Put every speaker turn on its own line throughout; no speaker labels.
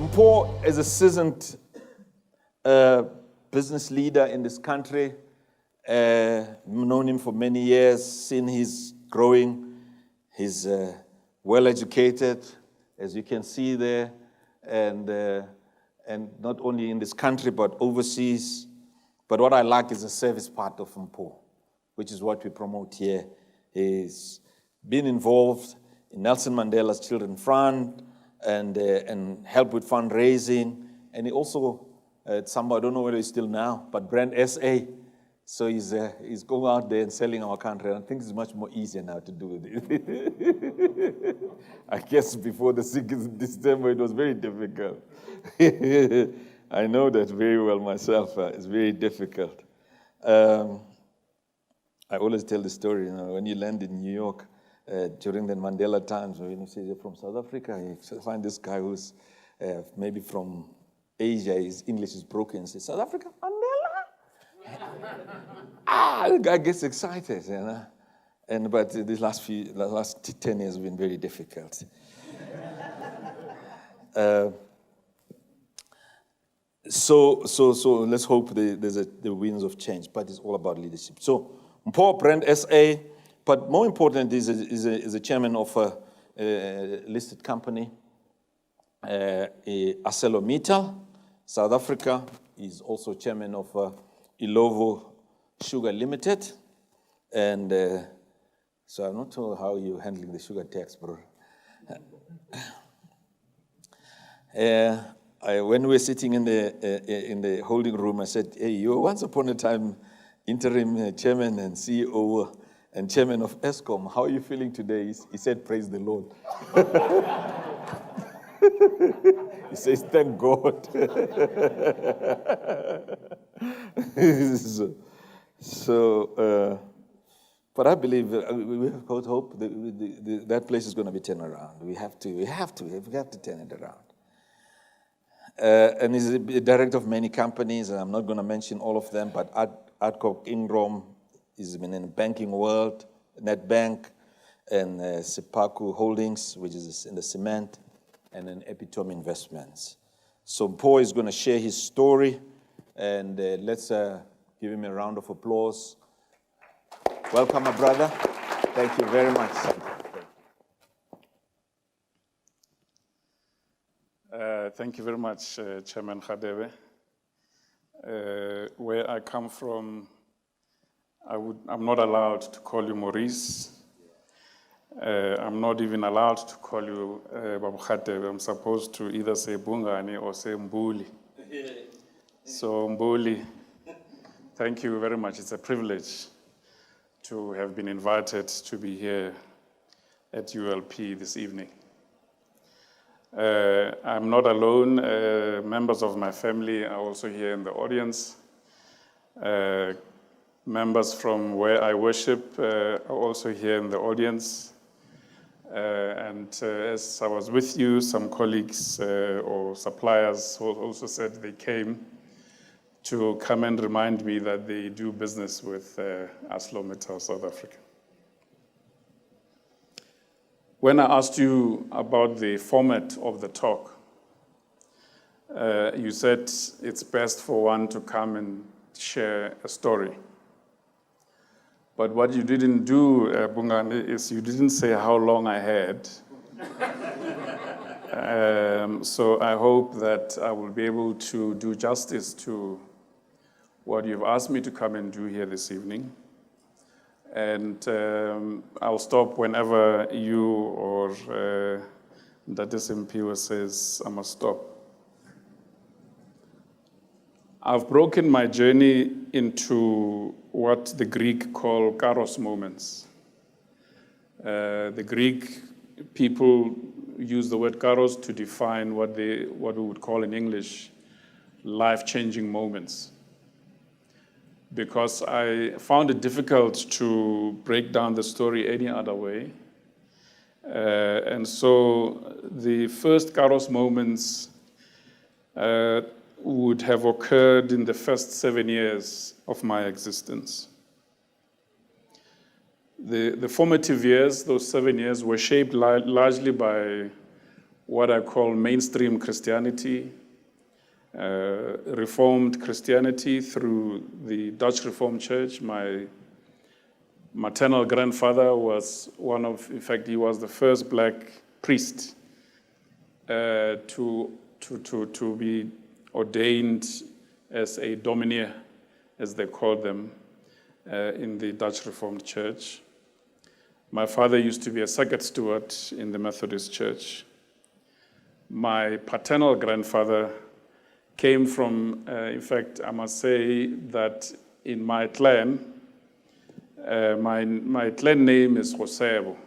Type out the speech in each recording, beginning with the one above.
Mpho is a seasoned business leader in this country. Known him for many years, seen his growing. He's well-educated, as you can see there, and not only in this country, but overseas. But what I like is the service part of Mpho, which is what we promote here. He's been involved in Nelson Mandela's Children's Fund and help with fundraising. And he also, I don't know whether he's still now, but Brand SA. So he's going out there and selling our country. And I think it's much more easier now to do it. I guess before the 6th December, it was very difficult. I know that very well myself. It's very difficult. I always tell the story, when you land in New York during the Mandela times, when you say you're from South Africa, you find this guy who's maybe from Asia, his English is broken, and says, South Africa, Mandela? The guy gets excited, But the last 10 years have been very difficult. So let's hope there's the winds of change, but it's all about leadership. So Mpho Brand SA, but more important is a chairman of a listed company, ArcelorMittal, South Africa. He's also chairman of Ilovo Sugar Limited, and so I'm not sure how you're handling the sugar tax, bro. When we were sitting in the holding room, I said, hey, you were once upon a time interim chairman and CEO and chairman of ESCOM. How are you feeling today? He said, praise the Lord. He says, thank God. But I believe we have got hope that place is going to be turned around. We have to turn it around. And he's a director of many companies, and I'm not going to mention all of them, but Adcock Ingram has been in the banking world, Nedbank, and Sepaku Holdings, which is in the cement, and then Epitome Investments. So Mpho is going to share his story, and let's give him a round of applause. Welcome, my brother. Thank you very much.
Thank you very much, Chairman Khadebe. Where I come from, I'm not allowed to call you Maurice. I'm not even allowed to call you Babu Khadebe. I'm supposed to either say Bungani or say Mbuli. So Mbuli, thank you very much. It's a privilege to have been invited to be here at ULP this evening. I'm not alone. Members of my family are also here in the audience. Members from where I worship are also here in the audience. And as I was with you, some colleagues or suppliers also said they came to come and remind me that they do business with ArcelorMittal South Africa. When I asked you about the format of the talk, you said it's best for one to come and share a story. But what you didn't do, Bungani, is you didn't say how long I had. So I hope that I will be able to do justice to what you've asked me to come and do here this evening. And I'll stop whenever you or Ndadis Mpho says I must stop. I've broken my journey into what the Greek call kairos moments. The Greek people use the word kairos to define what we would call in English life-changing moments. Because I found it difficult to break down the story any other way. And so the first kairos moments would have occurred in the first 7 years of my existence. The formative years, those 7 years, were shaped largely by what I call mainstream Christianity, Reformed Christianity through the Dutch Reformed Church. My maternal grandfather was in fact, he was the first black priest to be ordained as a domineer, as they called them, in the Dutch Reformed Church. My father used to be a circuit steward in the Methodist Church. My paternal grandfather came from, in fact, I must say that in my clan, my clan name is Josebo.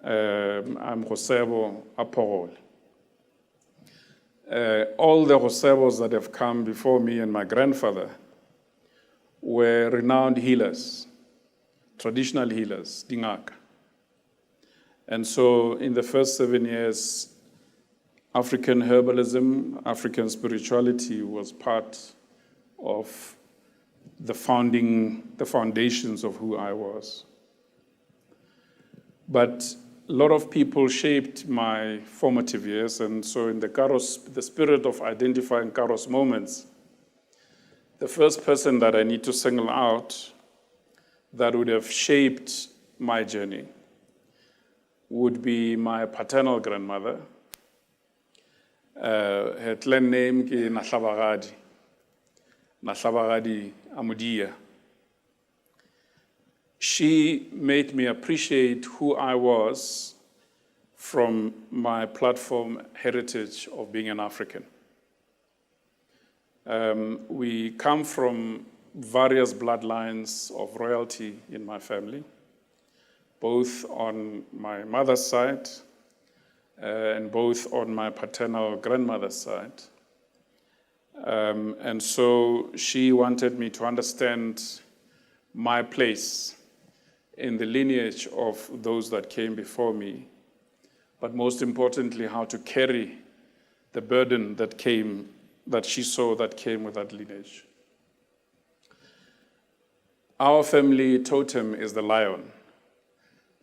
I'm Josebo Apogol. All the Josebos that have come before me and my grandfather were renowned healers, traditional healers, dingaka. And so in the first 7 years, African herbalism, African spirituality was part of the foundations of who I was. But a lot of people shaped my formative years, and so in the spirit of identifying Kairos moments, the first person that I need to single out that would have shaped my journey would be my paternal grandmother. Her clan name is Nahlabagadi Amudia. She made me appreciate who I was from my platform heritage of being an African. We come from various bloodlines of royalty in my family, both on my mother's side and both on my paternal grandmother's side. And so she wanted me to understand my place in the lineage of those that came before me, but most importantly, how to carry the burden that she saw that came with that lineage. Our family totem is the lion.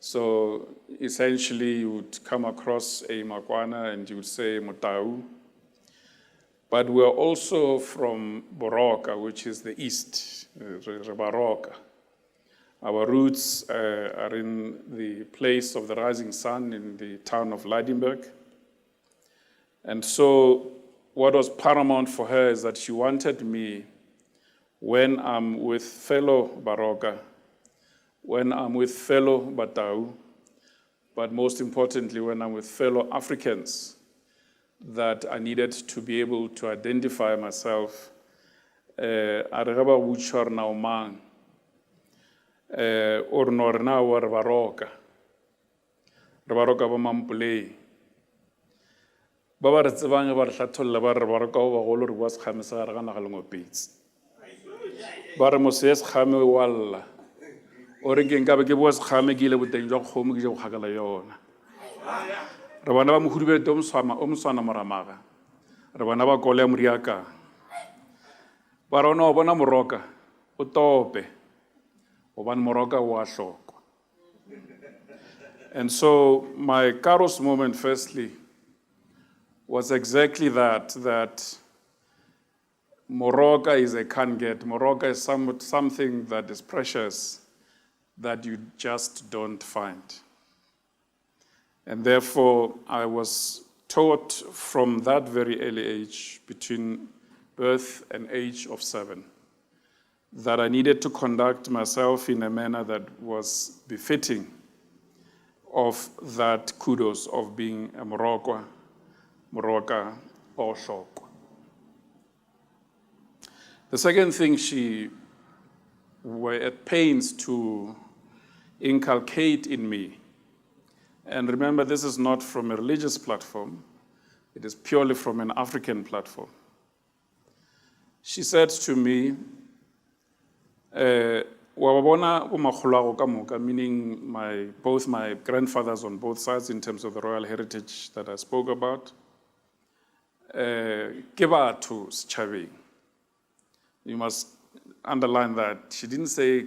So essentially, you would come across a Makwana and you would say Motau. But we're also from Boroka, which is the east, Baroka. Our roots are in the place of the rising sun in the town of Lydenburg. And so what was paramount for her is that she wanted me, when I'm with fellow Baroka, when I'm with fellow Batau, but most importantly, when I'm with fellow Africans, that I needed to be able to identify myself or norna war Baroka. Baroka ba mampulei. Ba ba re tsebang ba re hlatholla ba re Baroka ba golo re bua sekgame sa gare ga naga le ngopetse. Ba re moses kgame walla. O re ke nka be ke bua sekgame ke ile boteng jwa kgomo ke je go kgakala yona. Re bana ba mohudubete o moswana moramaga. Re bana ba kole ya moriaka. Ba rona o bona moroka o tope. O ban moroka wa hlokwa. And so my Kairos moment firstly was exactly that moroka is a can't get. Moroka is something that is precious that you just don't find. And therefore, I was taught from that very early age, between birth and age of 7, that I needed to conduct myself in a manner that was befitting of that kudos of being a Moroka, or Shokwa. The second thing she were at pains to inculcate in me, and remember, this is not from a religious platform, it is purely from an African platform. She said to me, meaning both my grandfathers on both sides in terms of the royal heritage that I spoke about, you must underline that. She didn't say,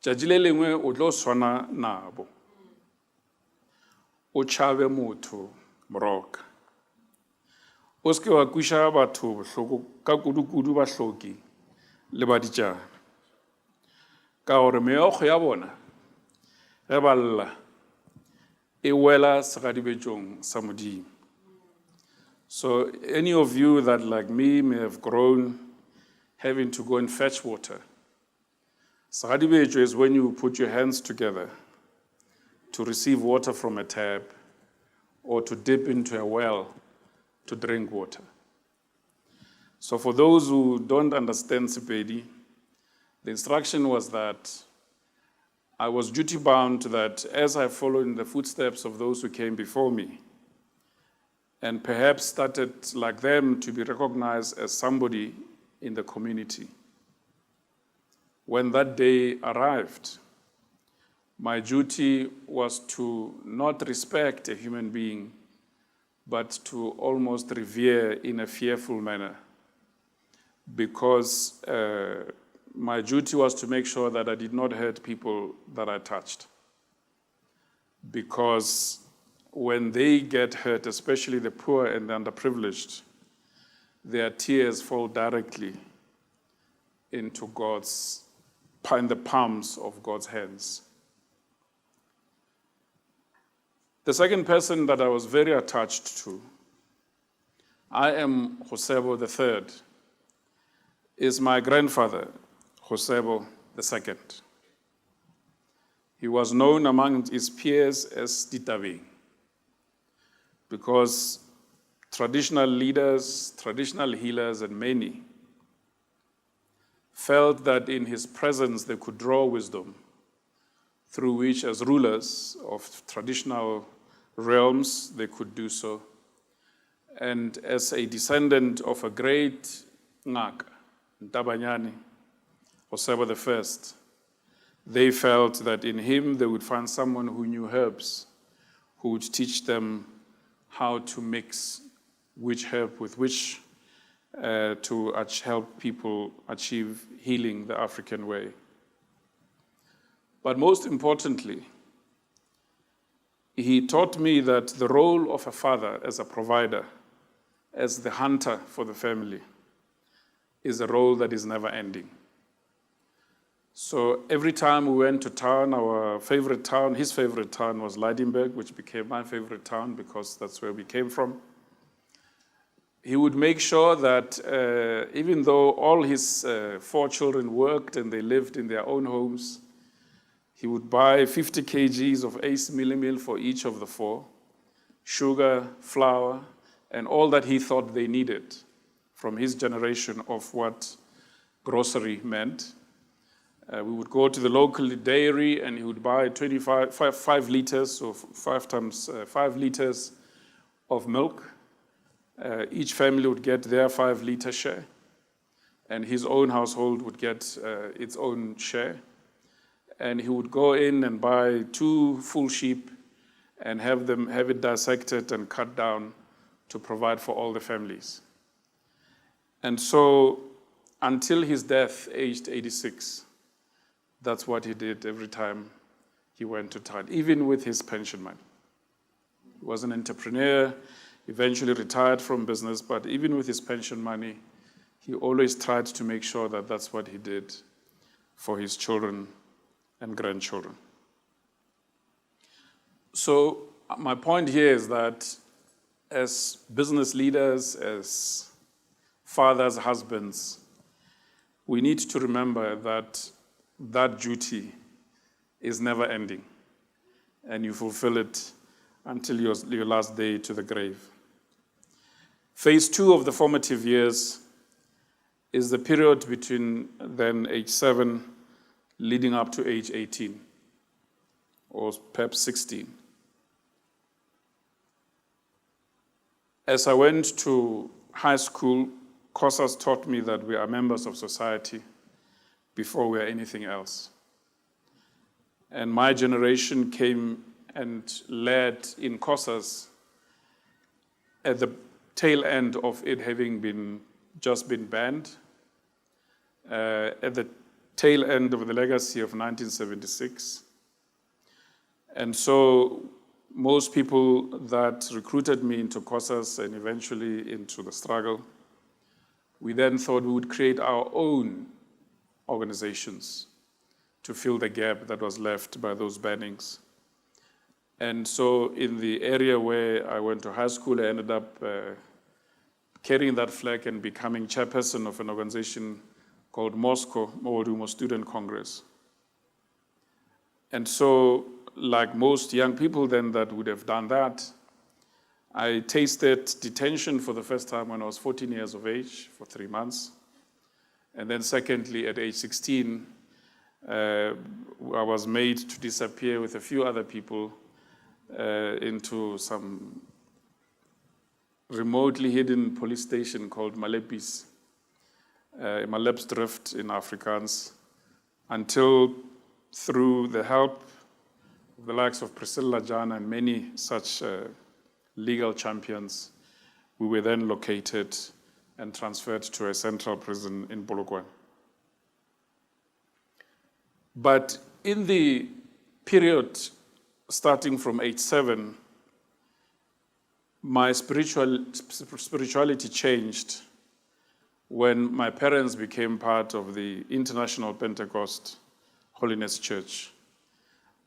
tšatši le lengwe o tlo swana nabo o tšhabe motho moroka o se ke wa kwiša batho bohloko ka kudu-kudu ba hloki le baditšana ka gore meokgo ya bona ge ba lla e wela segadibetšong sa Modimo. So any of you that like me may have grown having to go and fetch water, segadibetšo is when you put your hands together to receive water from a tap or to dip into a well to drink water. So for those who don't understand Sepedi, the instruction was that I was duty bound that as I followed in the footsteps of those who came before me, and perhaps started like them to be recognized as somebody in the community. When that day arrived, my duty was to not respect a human being, but to almost revere in a fearful manner, because my duty was to make sure that I did not hurt people that I touched. Because when they get hurt, especially the poor and the underprivileged, their tears fall directly into in the palms of God's hands. The second person that I was very attached to, I am Josebo III, is my grandfather, Josebo II. He was known among his peers as Ditabeng, because traditional leaders, traditional healers, and many felt that in his presence they could draw wisdom through which, as rulers of traditional realms, they could do so. And as a descendant of a great Ngaka, Ntabanyane, Josebo I, they felt that in him they would find someone who knew herbs, who would teach them how to mix which herb with which to help people achieve healing the African way. But most importantly, he taught me that the role of a father as a provider, as the hunter for the family, is a role that is never ending. So every time we went to town, our favorite town, his favorite town was Lydenburg, which became my favorite town because that's where we came from. He would make sure that even though all his 4 children worked and they lived in their own homes, he would buy 50 kgs of Ace Millimil for each of the 4, sugar, flour, and all that he thought they needed from his generation of what grocery meant. We would go to the local dairy and he would buy 5 liters, so 5 times 5 liters of milk. Each family would get their 5-liter share, and his own household would get its own share. And he would go in and buy 2 full sheep and have it dissected and cut down to provide for all the families. And so until his death, aged 86, that's what he did every time he went to town, even with his pension money. He was an entrepreneur, eventually retired from business, but even with his pension money, he always tried to make sure that that's what he did for his children and grandchildren. So my point here is that as business leaders, as fathers, husbands, we need to remember that that duty is never ending, and you fulfill it until your last day to the grave. Phase 2 of the formative years is the period between then age 7 leading up to age 18, or perhaps 16. As I went to high school, Xhosas taught me that we are members of society before we are anything else. And my generation came and led in Xhosas at the tail end of it having just been banned, at the tail end of the legacy of 1976. And so most people that recruited me into COSAS and eventually into the struggle, we then thought we would create our own organizations to fill the gap that was left by those bannings. And so in the area where I went to high school, I ended up carrying that flag and becoming chairperson of an organization called MOSCO, Modumo Student Congress. And so, like most young people then that would have done that, I tasted detention for the first time when I was 14 years of age for 3 months. And then secondly, at age 16, I was made to disappear with a few other people into some remotely hidden police station called Malepis, Malepsdrift in Afrikaans, until through the help of the likes of Priscilla Jan and many such legal champions, we were then located and transferred to a central prison in Polokwane. But in the period starting from age 7, my spirituality changed when my parents became part of the International Pentecost Holiness Church.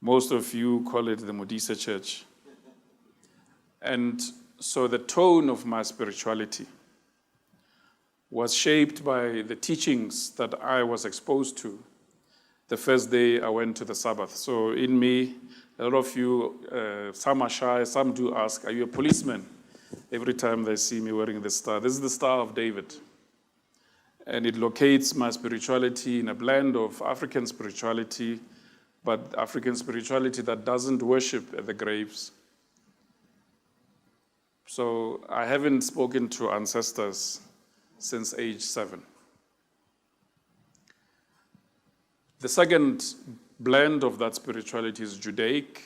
Most of you call it the Modise Church. And so the tone of my spirituality was shaped by the teachings that I was exposed to the first day I went to the Sabbath. So in me, a lot of you, some are shy, some do ask, are you a policeman? Every time they see me wearing the star. This is the Star of David. And it locates my spirituality in a blend of African spirituality, but African spirituality that doesn't worship at the graves. So I haven't spoken to ancestors since age 7. The second blend of that spirituality is Judaic.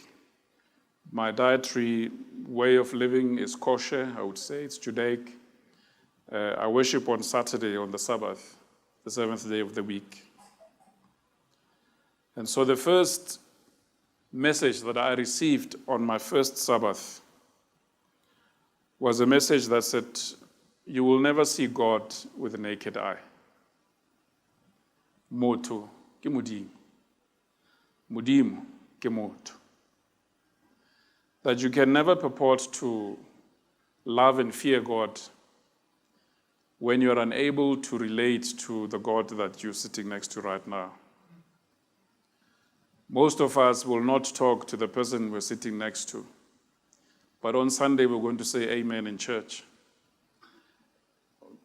My dietary way of living is kosher, I would say. It's Judaic. I worship on Saturday, on the Sabbath, the 7th day of the week. And so the first message that I received on my first Sabbath was a message that said, you will never see God with a naked eye. Moto ke modimo. Modimo ke moto. That you can never purport to love and fear God when you're unable to relate to the God that you're sitting next to right now. Most of us will not talk to the person we're sitting next to. But on Sunday, we're going to say amen in church.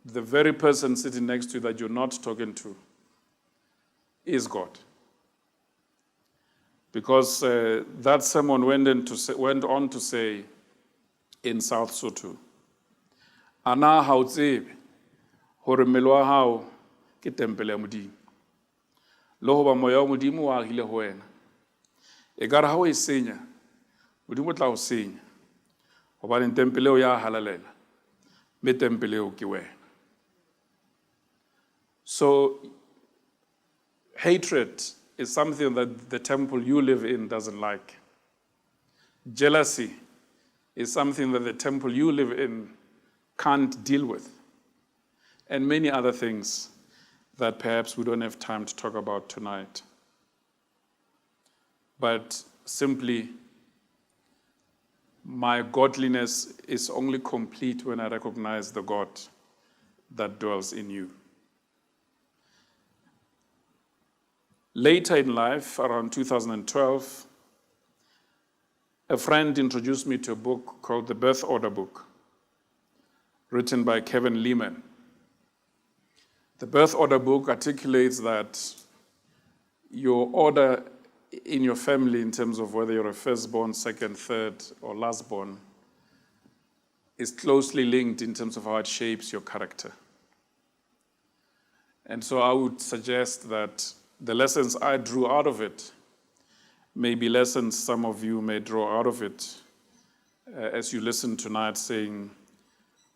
The very person sitting next to you that you're not talking to is God. Because that sermon went on to say in South Sotho, Ana ha o tsebe hore mmele wa hao ke tempele ya Modimo. Le hoba moya wa Modimo wa agile ho wena. Ekare ha o e senya, Modimo tla o senya. Hobane tempele eo ya halalela. Me tempele eo ke wena. So hatred is something that the temple you live in doesn't like. Jealousy is something that the temple you live in can't deal with. And many other things that perhaps we don't have time to talk about tonight. But simply, my godliness is only complete when I recognize the God that dwells in you. Later in life, around 2012, a friend introduced me to a book called The Birth Order Book, written by Kevin Lehman. The Birth Order Book articulates that your order in your family, in terms of whether you're a firstborn, second, third, or lastborn, is closely linked in terms of how it shapes your character. And so I would suggest that the lessons I drew out of it may be lessons some of you may draw out of it as you listen tonight, saying,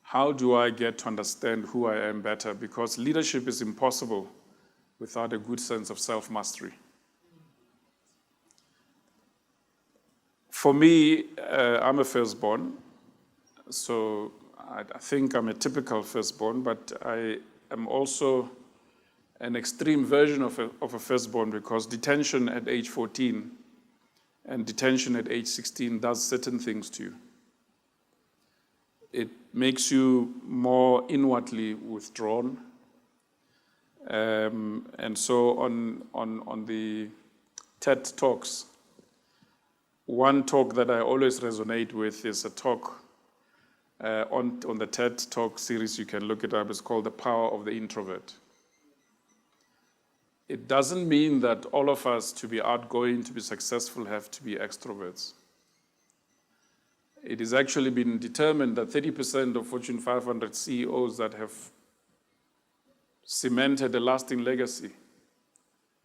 how do I get to understand who I am better? Because leadership is impossible without a good sense of self-mastery. For me, I'm a firstborn, so I think I'm a typical firstborn, but I am also an extreme version of a firstborn, because detention at age 14 and detention at age 16 does certain things to you. It makes you more inwardly withdrawn. And so on the TED Talks, one talk that I always resonate with is a talk on the TED Talk series. You can look it up. It's called The Power of the Introvert. It doesn't mean that all of us, to be outgoing, to be successful, have to be extroverts. It has actually been determined that 30% of Fortune 500 CEOs that have cemented a lasting legacy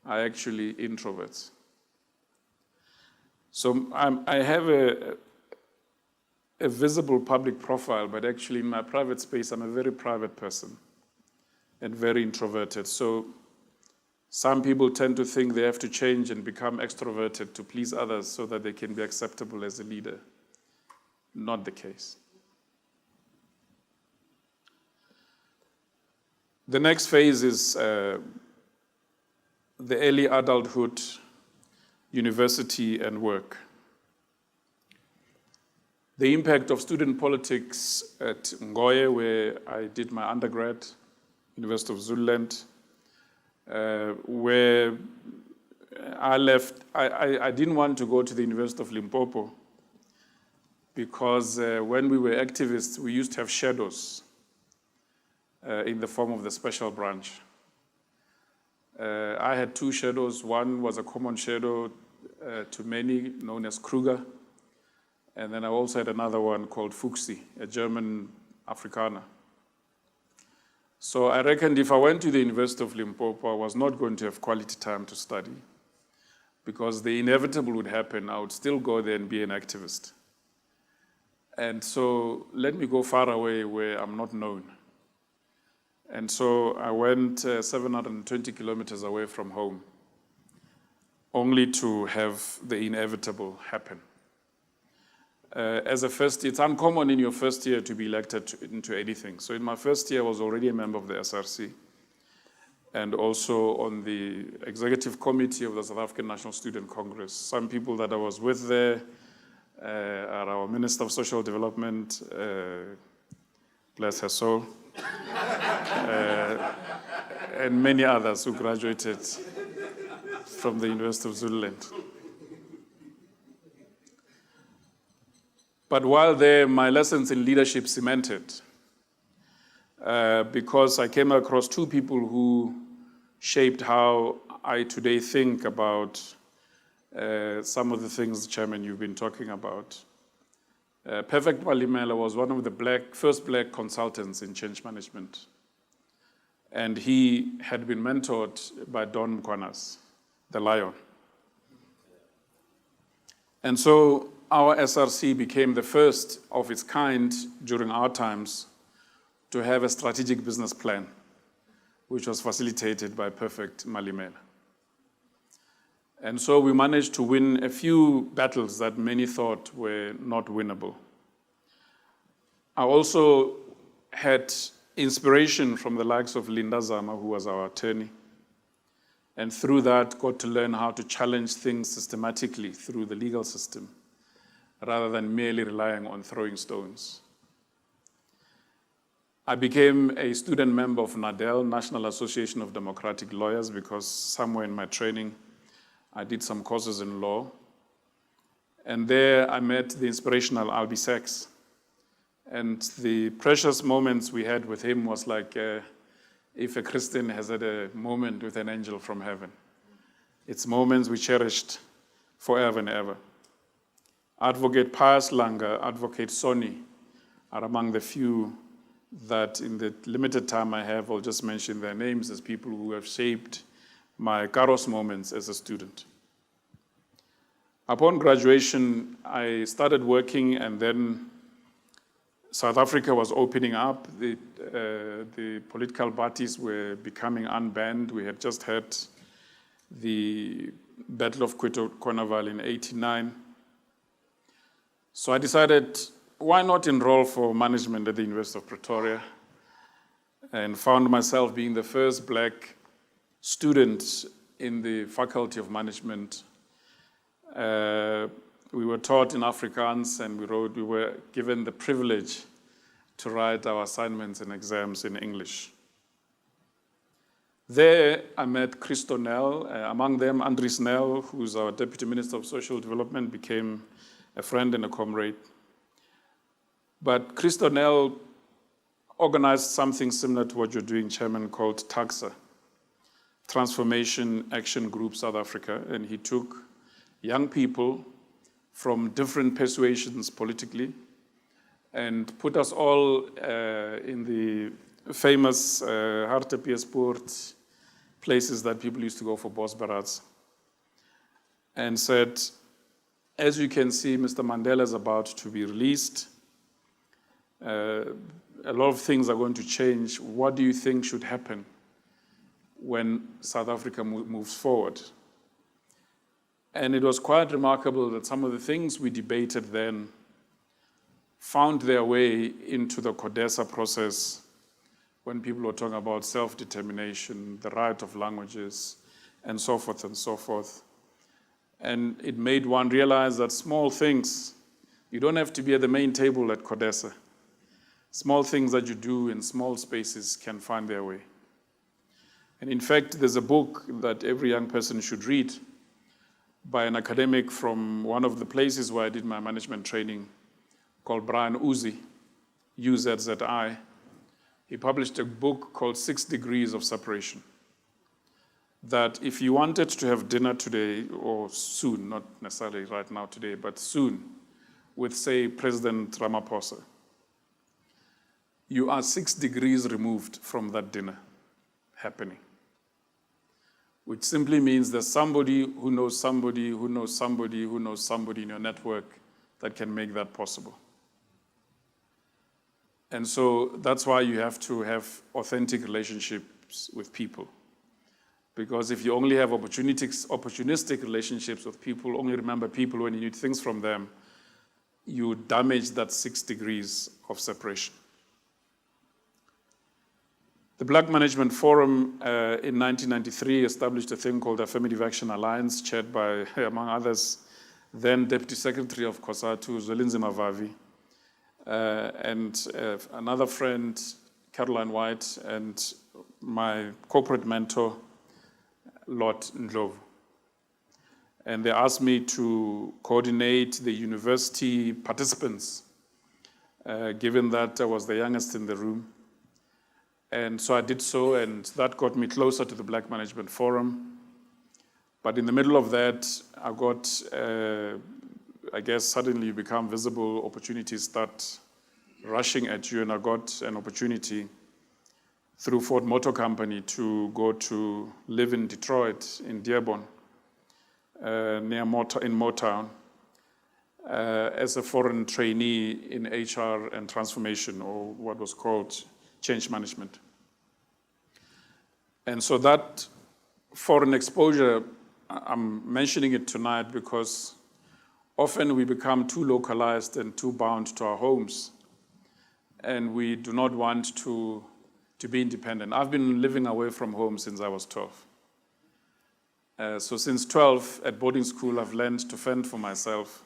are actually introverts. So I have a visible public profile, but actually in my private space, I'm a very private person and very introverted. So some people tend to think they have to change and become extroverted to please others so that they can be acceptable as a leader. Not the case. The next phase is the early adulthood, university, and work. The impact of student politics at Ngoye, where I did my undergrad, University of Zululand, where I left. I didn't want to go to the University of Limpopo because when we were activists, we used to have shadows in the form of the special branch. I had two shadows. One was a common shadow to many, known as Kruger. And then I also had another one called Fuchsi, a German Afrikaner. So I reckoned if I went to the University of Limpopo, I was not going to have quality time to study, because the inevitable would happen. I would still go there and be an activist. And so let me go far away where I'm not known. And so I went 720 kilometers away from home, only to have the inevitable happen. As a first year, it's uncommon in your first year to be elected into anything. So in my first year, I was already a member of the SRC and also on the executive committee of the South African National Student Congress. Some people that I was with there are our Minister of Social Development, bless her soul, and many others who graduated from the University of Zululand. But while there, my lessons in leadership cemented, because I came across two people who shaped how I today think about some of the things, Chairman, you've been talking about. Perfect Malimela was one of the first black consultants in change management. And he had been mentored by Don Makwana, the Lion. And so our SRC became the first of its kind during our times to have a strategic business plan, which was facilitated by Perfect Malimela. And so we managed to win a few battles that many thought were not winnable. I also had inspiration from the likes of Linda Zama, who was our attorney, and through that got to learn how to challenge things systematically through the legal system, rather than merely relying on throwing stones. I became a student member of NADEL, National Association of Democratic Lawyers, because somewhere in my training, I did some courses in law. And there I met the inspirational Albie Sachs. And the precious moments we had with him was like if a Christian has had a moment with an angel from heaven. It's moments we cherished forever and ever. Advocate Pius Langa, Advocate Sonny are among the few that in the limited time I have, I'll just mention their names as people who have shaped my Kairos moments as a student. Upon graduation, I started working and then South Africa was opening up. The political parties were becoming unbanned. We had just had the Battle of Cornwall in '89. So I decided, why not enroll for management at the University of Pretoria? And found myself being the first black student in the Faculty of Management. We were taught in Afrikaans, and we were given the privilege to write our assignments and exams in English. There, I met Christo Nel, among them Andries Nel, who's our Deputy Minister of Social Development, became a friend and a comrade. But Christo Nel organized something similar to what you're doing, Chairman, called TAXA, Transformation Action Group South Africa, and he took young people from different persuasions politically and put us all in the famous Hartebeespoort places that people used to go for bosberats, and said, as you can see, Mr. Mandela is about to be released. A lot of things are going to change. What do you think should happen when South Africa moves forward? And it was quite remarkable that some of the things we debated then found their way into the CODESA process when people were talking about self-determination, the right of languages, and so forth and so forth. And it made one realize that small things, you don't have to be at the main table at CODESA. Small things that you do in small spaces can find their way. And in fact, there's a book that every young person should read by an academic from one of the places where I did my management training, called Brian Uzi, UZZI. He published a book called 6 Degrees of Separation. That if you wanted to have dinner today, or soon, not necessarily right now today, but soon, with, say, President Ramaphosa, you are 6 degrees removed from that dinner happening. Which simply means there's somebody who knows somebody who knows somebody who knows somebody in your network that can make that possible. And so that's why you have to have authentic relationships with people. Because if you only have opportunistic relationships with people, only remember people when you need things from them, you damage that 6 degrees of separation. The Black Management Forum in 1993 established a thing called the Affirmative Action Alliance, chaired by, among others, then Deputy Secretary of COSATU, Zwelinzima Vavi, and another friend, Caroline White, and my corporate mentor, Lord Ndlovu. And they asked me to coordinate the university participants, given that I was the youngest in the room. And so I did so, and that got me closer to the Black Management Forum. But in the middle of that, I got, I guess suddenly you become visible, opportunities start rushing at you, and I got an opportunity through Ford Motor Company to go to live in Detroit, in Dearborn, in Motown, as a foreign trainee in HR and transformation, or what was called change management. And so that foreign exposure, I'm mentioning it tonight because often we become too localized and too bound to our homes, and we do not want to be independent. I've been living away from home since I was 12. So since 12 at boarding school, I've learned to fend for myself.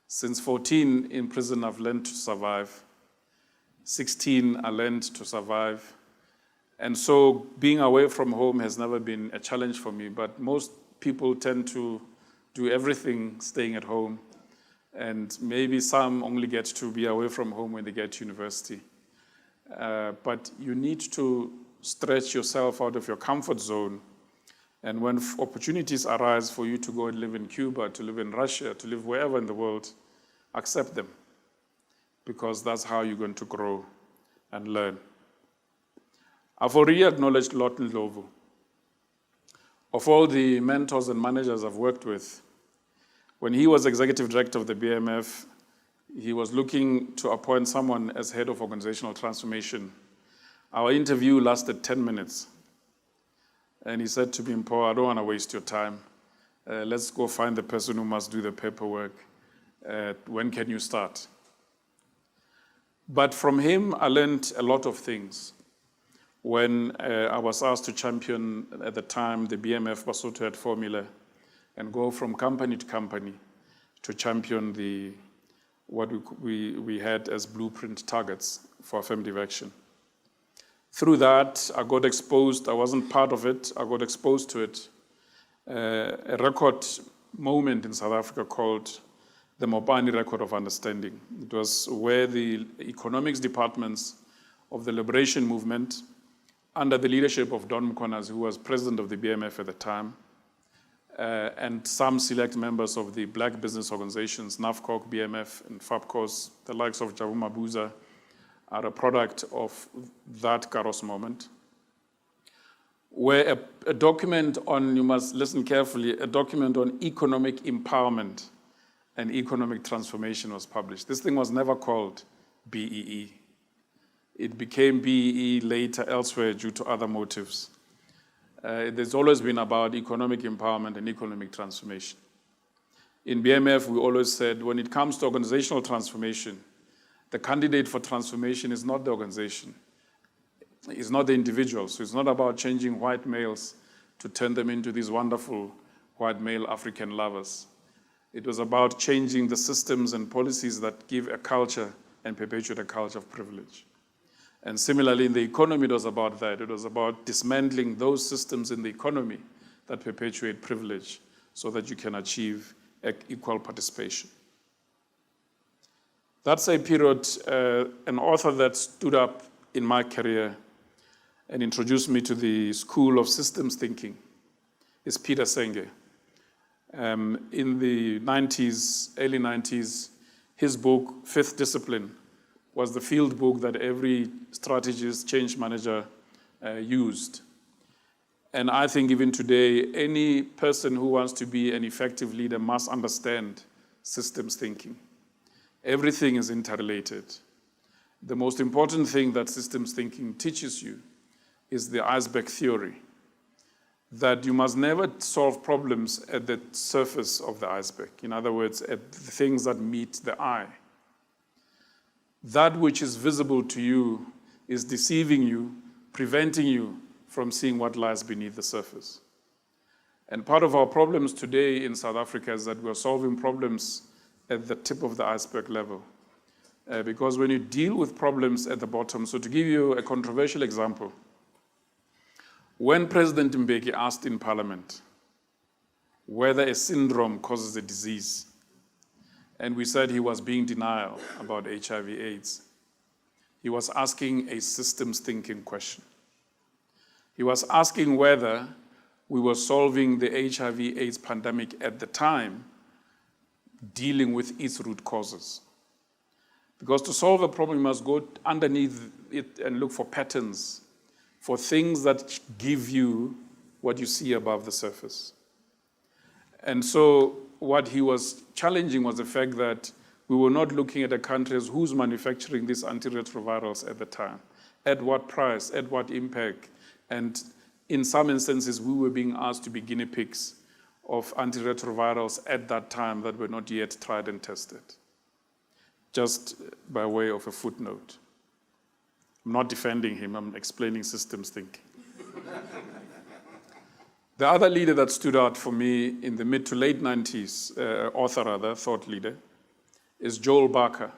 Since 14 in prison, I've learned to survive. 16, I learned to survive. And so being away from home has never been a challenge for me, but most people tend to do everything staying at home. And maybe some only get to be away from home when they get to university. But you need to stretch yourself out of your comfort zone. And when opportunities arise for you to go and live in Cuba, to live in Russia, to live wherever in the world, accept them. Because that's how you're going to grow and learn. I've already acknowledged Lord Ndlovu. Of all the mentors and managers I've worked with, when he was executive director of the BMF, he was looking to appoint someone as head of organizational transformation. Our interview lasted 10 minutes. And he said to me, Mpho, I don't want to waste your time. Let's go find the person who must do the paperwork. When can you start? But from him, I learned a lot of things. When I was asked to champion, at the time, the BMF Basotho had formula and go from company to company to champion what we had as blueprint targets for affirmative action. Through that, I got exposed. I wasn't part of it. I got exposed to it. A record moment in South Africa called the Mopani Record of Understanding. It was where the economics departments of the liberation movement, under the leadership of Don Makwana, who was president of the BMF at the time, and some select members of the black business organizations, NAFCOC, BMF, and FAPCOS, the likes of Jabu Mabuza, are a product of that Kairos moment, where a document on, you must listen carefully, a document on economic empowerment and economic transformation was published. This thing was never called BEE. It became BEE later elsewhere due to other motives. There's always been about economic empowerment and economic transformation. In BMF, we always said, when it comes to organizational transformation, the candidate for transformation is not the organization. It's not the individual. So it's not about changing white males to turn them into these wonderful white male African lovers. It was about changing the systems and policies that give a culture and perpetuate a culture of privilege. And similarly, in the economy, it was about that. It was about dismantling those systems in the economy that perpetuate privilege so that you can achieve equal participation. That's a period, an author that stood up in my career and introduced me to the school of systems thinking is Peter Senge. In the 90s, early 90s, his book, Fifth Discipline, was the field book that every strategist, change manager used. And I think even today, any person who wants to be an effective leader must understand systems thinking. Everything is interrelated. The most important thing that systems thinking teaches you is the iceberg theory, that you must never solve problems at the surface of the iceberg. In other words, at the things that meet the eye. That which is visible to you is deceiving you, preventing you from seeing what lies beneath the surface. And part of our problems today in South Africa is that we're solving problems at the tip of the iceberg level. Because when you deal with problems at the bottom, so to give you a controversial example, when President Mbeki asked in Parliament whether a syndrome causes a disease, and we said he was being denial about HIV/AIDS, he was asking a systems thinking question. He was asking whether we were solving the HIV/AIDS pandemic at the time, dealing with its root causes. Because to solve a problem, you must go underneath it and look for patterns, for things that give you what you see above the surface. And so what he was challenging was the fact that we were not looking at the countries who's manufacturing these antiretrovirals at the time, at what price, at what impact. And in some instances, we were being asked to be guinea pigs of antiretrovirals at that time that were not yet tried and tested. Just by way of a footnote. I'm not defending him, I'm explaining systems thinking. The other leader that stood out for me in the mid to late 90s, thought leader, is Joel Barker.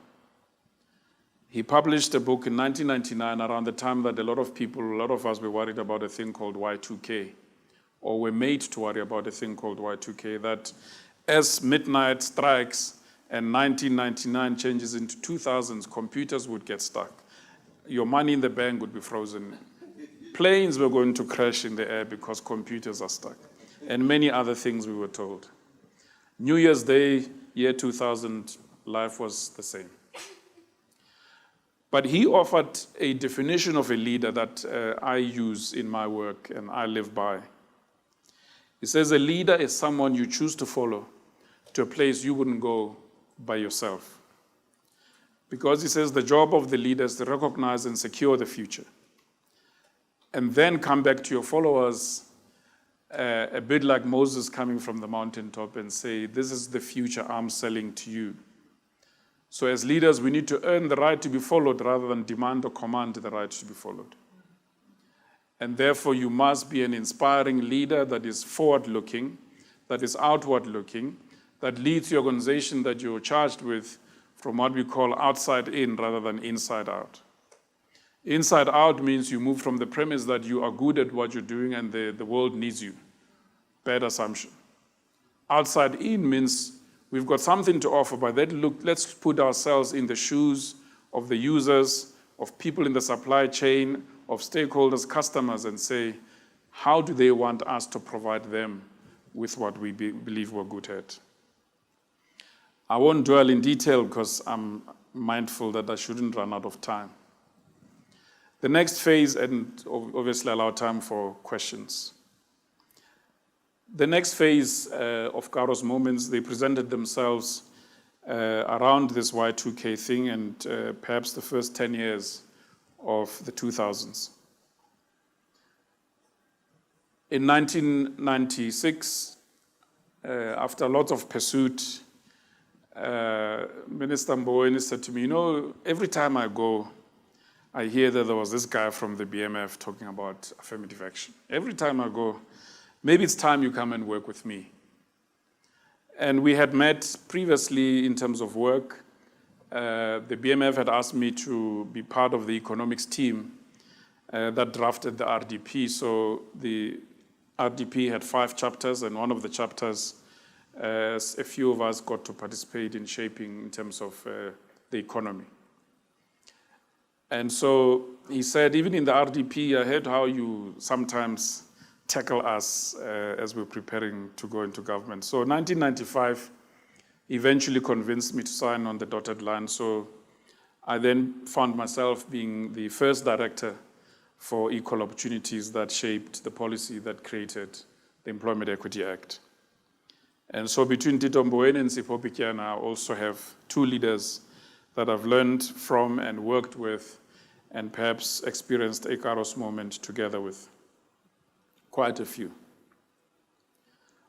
He published a book in 1999 around the time that a lot of us were worried about a thing called Y2K, or were made to worry about a thing called Y2K, that as midnight strikes and 1999 changes into 2000s, computers would get stuck. Your money in the bank would be frozen. Planes were going to crash in the air because computers are stuck, and many other things we were told. New Year's Day, year 2000, life was the same. But he offered a definition of a leader that I use in my work and I live by. He says a leader is someone you choose to follow to a place you wouldn't go by yourself. Because he says the job of the leader is to recognize and secure the future. And then come back to your followers, a bit like Moses coming from the mountaintop and say, this is the future I'm selling to you. So as leaders, we need to earn the right to be followed rather than demand or command the right to be followed. And therefore, you must be an inspiring leader that is forward-looking, that is outward-looking, that leads the organization that you're charged with from what we call outside in rather than inside out. Inside out means you move from the premise that you are good at what you're doing and the world needs you. Bad assumption. Outside in means we've got something to offer, but let's put ourselves in the shoes of the users, of people in the supply chain, of stakeholders, customers, and say, how do they want us to provide them with what we believe we're good at? I won't dwell in detail because I'm mindful that I shouldn't run out of time. The next phase, and obviously allow time for questions. The next phase of Karo's moments, they presented themselves around this Y2K thing and perhaps the first 10 years of the 2000s. In 1996, after lots of pursuit, Minister Mpho said to me, you know, every time I go, I hear that there was this guy from the BMF talking about affirmative action. Every time I go, maybe it's time you come and work with me. And we had met previously in terms of work. The BMF had asked me to be part of the economics team that drafted the RDP. So the RDP had 5 chapters, and one of the chapters, a few of us got to participate in shaping in terms of the economy. And so he said, even in the RDP, I heard how you sometimes tackle us as we're preparing to go into government. So 1995 eventually convinced me to sign on the dotted line. So I then found myself being the first director for equal opportunities that shaped the policy that created the Employment Equity Act. And so between Tito Mpho and Mpho Makwana, I also have 2 leaders that I've learned from and worked with and perhaps experienced a Karo's moment together with. Quite a few.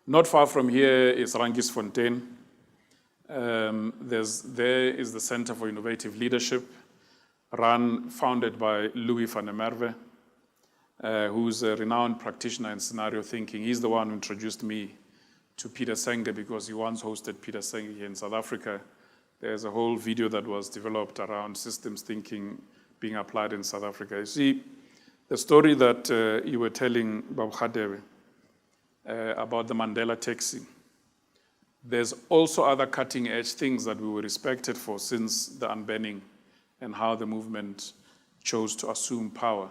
Not far from here is Rangisfontein. There is the Center for Innovative Leadership, founded by Louis van der Merwe, who's a renowned practitioner in scenario thinking. He's the one who introduced me to Peter Senge because he once hosted Peter Senge here in South Africa. There's a whole video that was developed around systems thinking being applied in South Africa. You see, the story that you were telling, Babukhadewe, about the Mandela taxi, there's also other cutting-edge things that we were respected for since the unbanning and how the movement chose to assume power.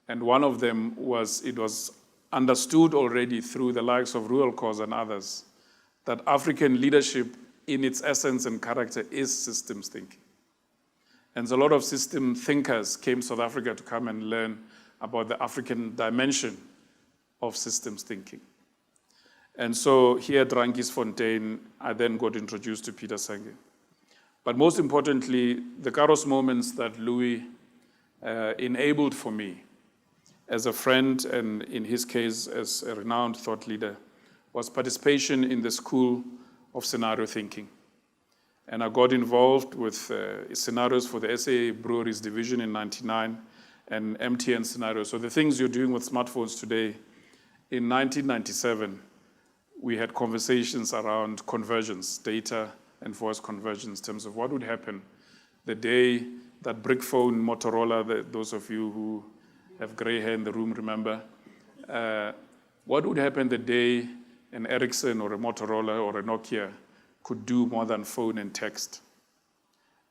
And one of them was, it was understood already through the likes of Rural Cause and others, that African leadership in its essence and character is systems thinking. And so a lot of system thinkers came to South Africa to come and learn about the African dimension of systems thinking. And so here at Rangisfontein, I then got introduced to Peter Senge. But most importantly, the Karo's moments that Louis enabled for me as a friend and in his case as a renowned thought leader was participation in the School of Scenario Thinking. And I got involved with scenarios for the SA Breweries Division in '99 and MTN scenarios. So the things you're doing with smartphones today, in 1997, we had conversations around convergence, data and voice convergence in terms of what would happen the day that brick phone, Motorola, those of you who have gray hair in the room remember, what would happen the day an Ericsson or a Motorola or a Nokia could do more than phone and text.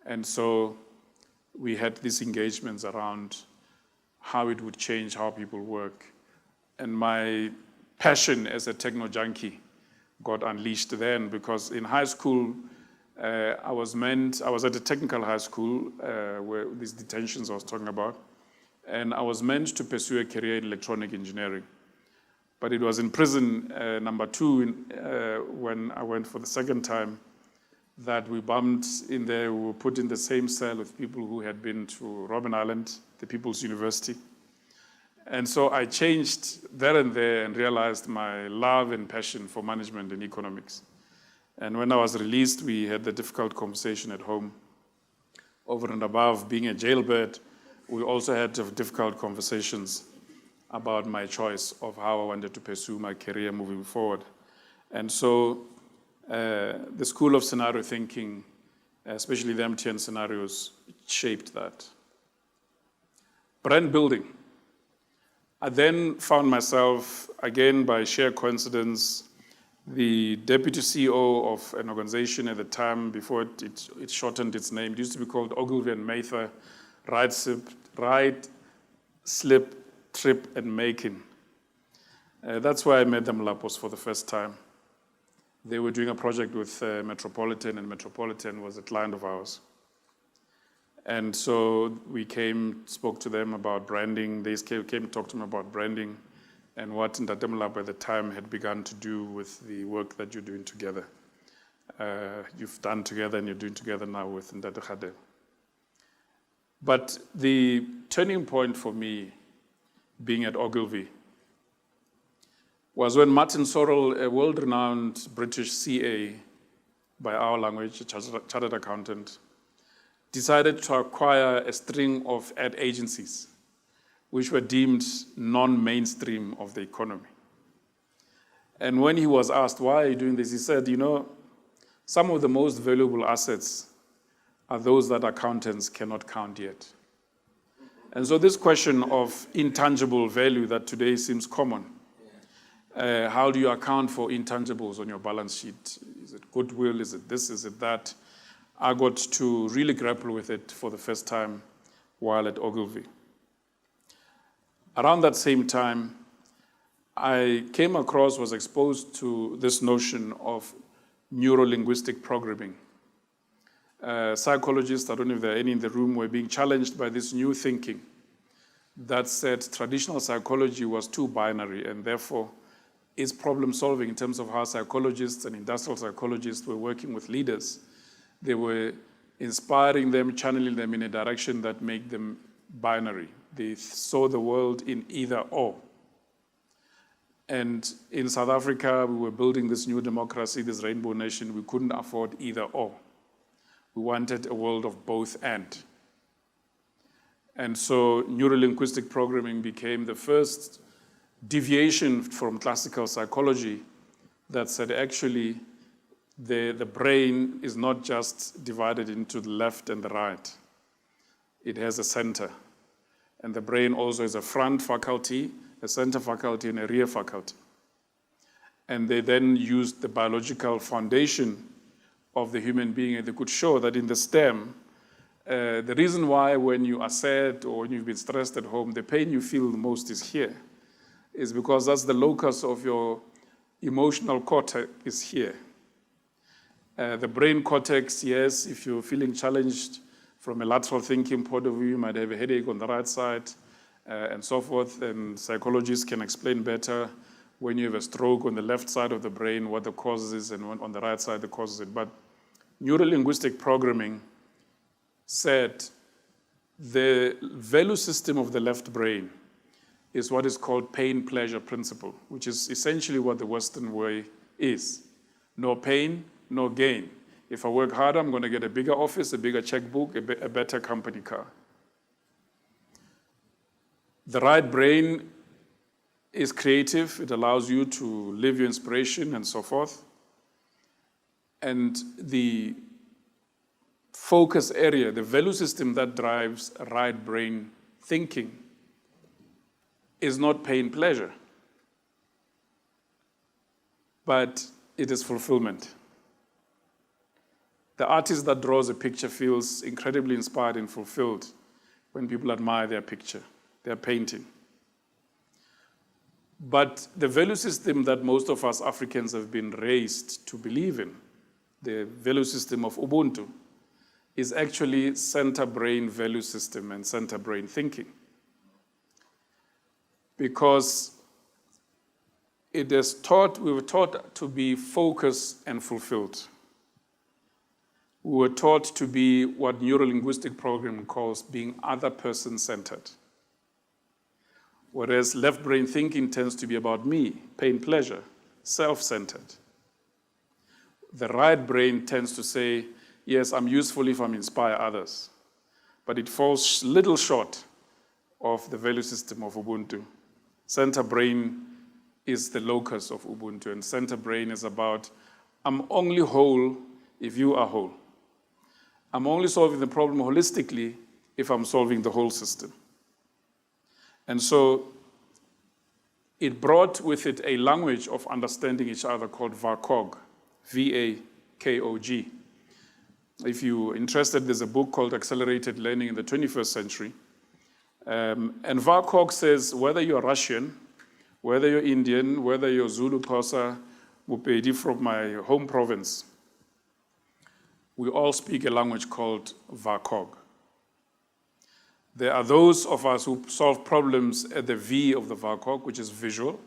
And so we had these engagements around how it would change how people work. And my passion as a techno junkie got unleashed then because in high school, I was at a technical high school where these detentions I was talking about, and I was meant to pursue a career in electronic engineering. But it was in prison number 2 when I went for the second time that we bumped in there. We were put in the same cell with people who had been to Robben Island, the People's University. And so I changed there and there and realized my love and passion for management and economics. And when I was released, we had the difficult conversation at home. Over and above being a jailbird, we also had difficult conversations about my choice of how I wanted to pursue my career moving forward. And so the School of Scenario Thinking, especially the MTN scenarios, shaped that. Brand building. I then found myself, again by sheer coincidence, the deputy CEO of an organization at the time before it shortened its name. It used to be called Ogilvy and Mather, Ride, Slip, Trip, and Making. That's why I met the Mlapos for the first time. They were doing a project with Metropolitan, and Metropolitan was a client of ours. And so we spoke to them about branding. They came to talk to me about branding and what Ntate Mlapa at the time had begun to do with the work that you're doing together. You've done together and you're doing together now with Ntate Khade. But the turning point for me, being at Ogilvy, was when Martin Sorrell, a world-renowned British CA, by our language, a chartered accountant, decided to acquire a string of ad agencies which were deemed non-mainstream of the economy. And when he was asked, why are you doing this? He said, some of the most valuable assets are those that accountants cannot count yet. And so this question of intangible value that today seems common, how do you account for intangibles on your balance sheet? Is it goodwill? Is it this? Is it that? I got to really grapple with it for the first time while at Ogilvy. Around that same time, I was exposed to this notion of neuro-linguistic programming. Psychologists, I don't know if there are any in the room, were being challenged by this new thinking that said traditional psychology was too binary, and therefore its problem solving in terms of how psychologists and industrial psychologists were working with leaders. They were inspiring them, channeling them in a direction that made them binary. They saw the world in either or. And in South Africa, we were building this new democracy, this rainbow nation. We couldn't afford either or. We wanted a world of both and. And so neuro-linguistic programming became the first deviation from classical psychology that said actually the brain is not just divided into the left and the right. It has a center. And the brain also has a front faculty, a center faculty, and a rear faculty. And they then used the biological foundation of the human being, and they could show that in the stem, the reason why when you are sad or when you've been stressed at home, the pain you feel the most is here, is because that's the locus of your emotional cortex is here. The brain cortex, yes, if you're feeling challenged from a lateral thinking point of view, you might have a headache on the right side, and so forth, and psychologists can explain better when you have a stroke on the left side of the brain, what the cause is, and on the right side, the cause is it. But neuro-linguistic programming said the value system of the left brain is what is called pain-pleasure principle, which is essentially what the Western way is. No pain, no gain. If I work harder, I'm going to get a bigger office, a bigger checkbook, a better company car. The right brain is creative. It allows you to live your inspiration and so forth. And the focus area, the value system that drives right brain thinking is not pain pleasure, but it is fulfillment. The artist that draws a picture feels incredibly inspired and fulfilled when people admire their picture, their painting. But the value system that most of us Africans have been raised to believe in, the value system of Ubuntu, is actually center brain value system and center brain thinking. Because we were taught to be focused and fulfilled. we were taught to be what neuro-linguistic programming calls being other person-centered. Whereas left brain thinking tends to be about me, pain, pleasure, self-centered. The right brain tends to say, yes, I'm useful if I'm inspire others, but it falls little short of the value system of Ubuntu. Center brain is the locus of Ubuntu, and center brain is about, I'm only whole if you are whole. I'm only solving the problem holistically if I'm solving the whole system. And so it brought with it a language of understanding each other called VAKOG, V-A-K-O-G. If you're interested, there's a book called Accelerated Learning in the 21st Century. And VAKOG says whether you're Russian, whether you're Indian, whether you're Zulu, Xhosa, Mupedi from my home province, we all speak a language called VAKOG. There are those of us who solve problems at the V of the VAKOG, which is visual.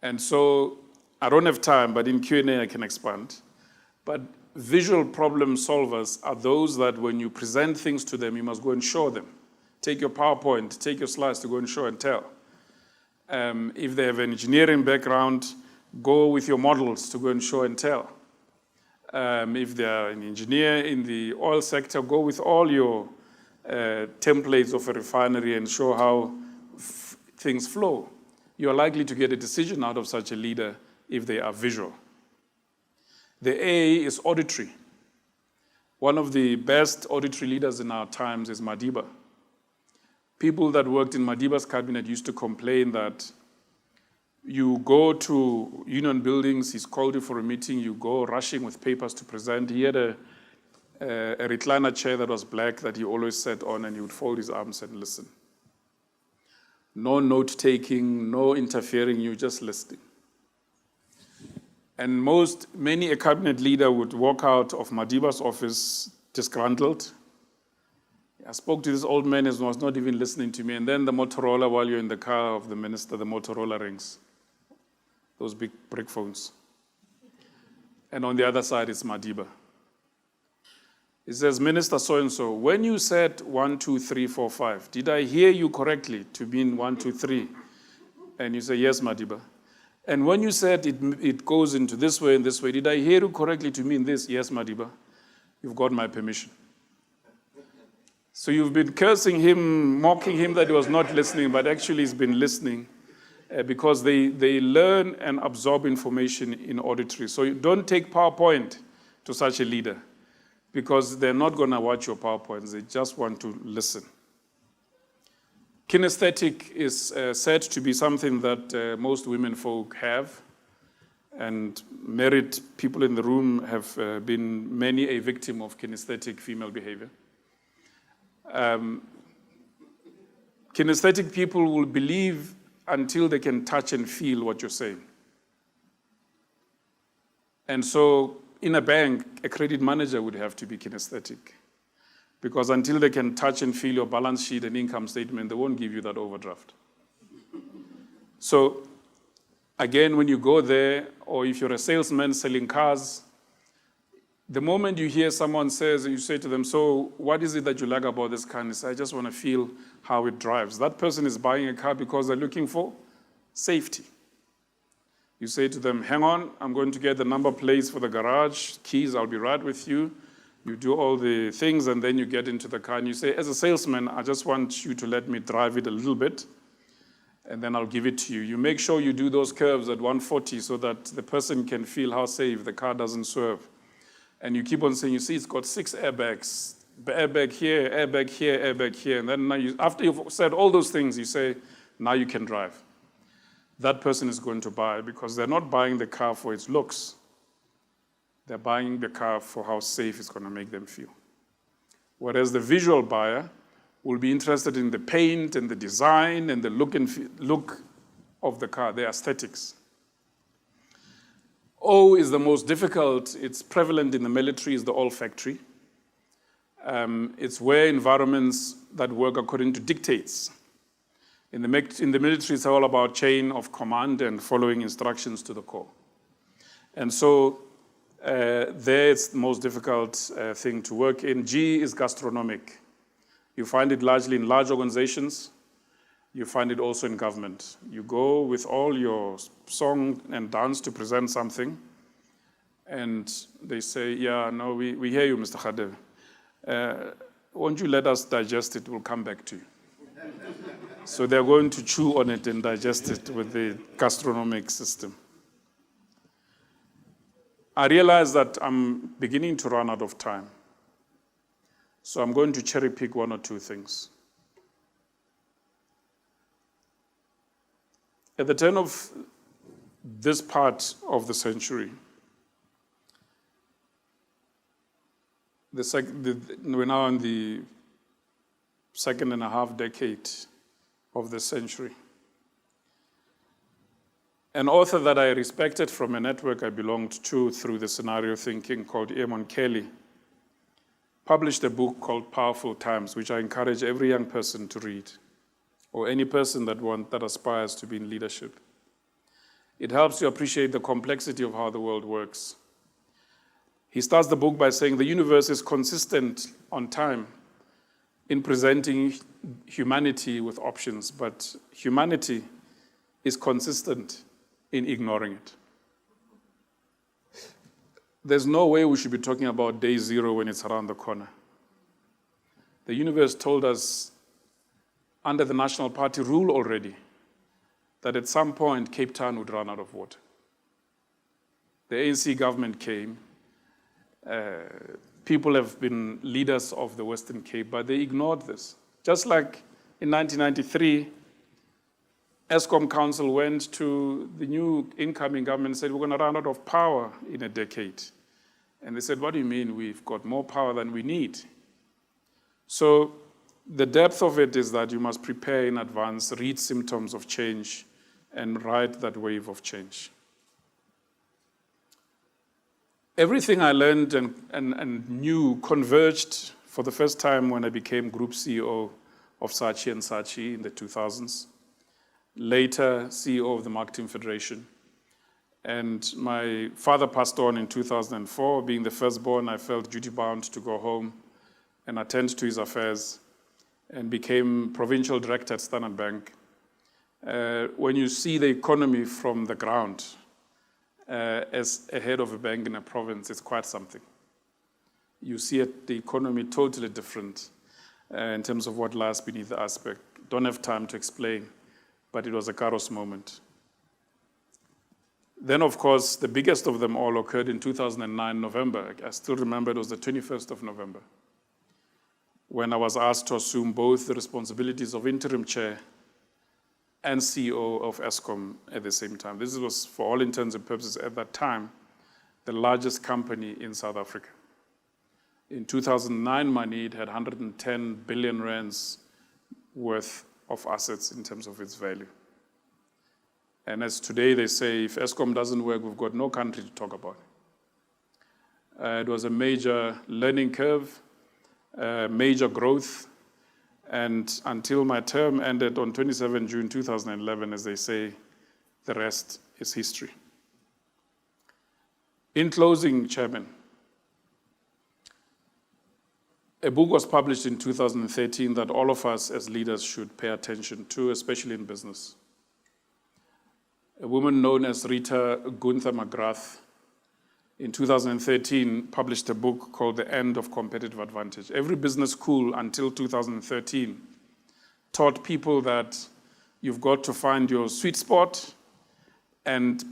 And so I don't have time, but in Q&A I can expand. But visual problem solvers are those that when you present things to them, you must go and show them. Take your PowerPoint, take your slides to go and show and tell. If they have an engineering background, go with your models to go and show and tell. If they are an engineer in the oil sector, go with all your templates of a refinery and show how things flow. You are likely to get a decision out of such a leader if they are visual. The A is auditory. One of the best auditory leaders in our times is Madiba. People that worked in Madiba's cabinet used to complain that you go to union buildings, he's called you for a meeting, you go rushing with papers to present. He had a recliner chair that was black that he always sat on, and he would fold his arms and listen. No note-taking, no interfering, you just listening. And many a cabinet leader would walk out of Madiba's office disgruntled. I spoke to this old man who was not even listening to me, and then the Motorola, while you're in the car of the minister, the Motorola rings. Those big brick phones. And on the other side, it's Madiba. He says, Minister so-and-so, when you said 1, 2, 3, 4, 5, did I hear you correctly to mean 1, 2, 3? And you say, yes, Madiba. And when you said it goes into this way and this way, did I hear you correctly to mean this? Yes, Madiba. You've got my permission. So you've been cursing him, mocking him that he was not listening, but actually he's been listening because they learn and absorb information in auditory. So you don't take PowerPoint to such a leader because they're not going to watch your PowerPoints. They just want to listen. Kinesthetic is said to be something that most women folk have, and married people in the room have been many a victim of kinesthetic female behavior. Kinesthetic people will believe until they can touch and feel what you're saying. And so in a bank, a credit manager would have to be kinesthetic, because until they can touch and feel your balance sheet and income statement, they won't give you that overdraft. So again, when you go there, or if you're a salesman selling cars, the moment you hear someone says, you say to them, so what is it that you like about this car? And they say, I just want to feel how it drives. That person is buying a car because they're looking for safety. You say to them, hang on, I'm going to get the number plates for the garage, keys, I'll be right with you. You do all the things, and then you get into the car and you say, as a salesman, I just want you to let me drive it a little bit, and then I'll give it to you. You make sure you do those curves at 140 so that the person can feel how safe the car doesn't swerve. And you keep on saying, you see, it's got 6 airbags, airbag here, airbag here, airbag here. And then now after you've said all those things, you say, now you can drive. That person is going to buy, because they're not buying the car for its looks. They're buying the car for how safe it's going to make them feel. Whereas the visual buyer will be interested in the paint and the design and the look of the car, the aesthetics. O is the most difficult. It's prevalent in the military, is the olfactory. It's where environments that work according to dictates. In the military, it's all about chain of command and following instructions to the core. And so There it's the most difficult thing to work in. G is gastronomic. You find it largely in large organizations. You find it also in government. You go with all your song and dance to present something, and they say, yeah, no, we hear you, Mr. Khadebe. Won't you let us digest it? We'll come back to you. So they're going to chew on it and digest it with the gastronomic system. I realize that I'm beginning to run out of time. So I'm going to cherry pick one or two things. At the turn of this part of the century, we're now in the second and a half decade of the century. An author that I respected from a network I belonged to through the scenario thinking called Mpho Makwana published a book called Powerful Times, which I encourage every young person to read, or any person that aspires to be in leadership. It helps you appreciate the complexity of how the world works. He starts the book by saying the universe is consistent on time in presenting humanity with options, but humanity is consistent in ignoring it. There's no way we should be talking about day zero when it's around the corner. The universe told us under the National Party rule already that at some point Cape Town would run out of water. The ANC government came. People have been leaders of the Western Cape, but they ignored this. Just like in 1993, Eskom Council went to the new incoming government and said, we're going to run out of power in a decade. And they said, what do you mean? We've got more power than we need. So the depth of it is that you must prepare in advance, read symptoms of change, and ride that wave of change. Everything I learned and knew converged for the first time when I became Group CEO of Saatchi & Saatchi in the 2000s, later CEO of the Marketing Federation. And my father passed on in 2004. Being the firstborn, I felt duty-bound to go home and attend to his affairs, and became provincial director at Standard Bank. When you see the economy from the ground, as a head of a bank in a province, it's quite something. You see the economy totally different in terms of what lies beneath the aspect. Don't have time to explain, but it was a Kairos moment. Then, of course, the biggest of them all occurred in 2009, November. I still remember it was the 21st of November, when I was asked to assume both the responsibilities of interim chair and CEO of Eskom at the same time. This was, for all intents and purposes at that time, the largest company in South Africa. In 2009 money, it had 110 billion rands worth of assets in terms of its value. And as today they say, if Eskom doesn't work, we've got no country to talk about. It was a major learning curve, major growth, and until my term ended on 27 June 2011, as they say, the rest is history. In closing, Chairman, a book was published in 2013 that all of us as leaders should pay attention to, especially in business. A woman known as Rita Gunther McGrath in 2013 published a book called The End of Competitive Advantage. Every business school until 2013 taught people that you've got to find your sweet spot and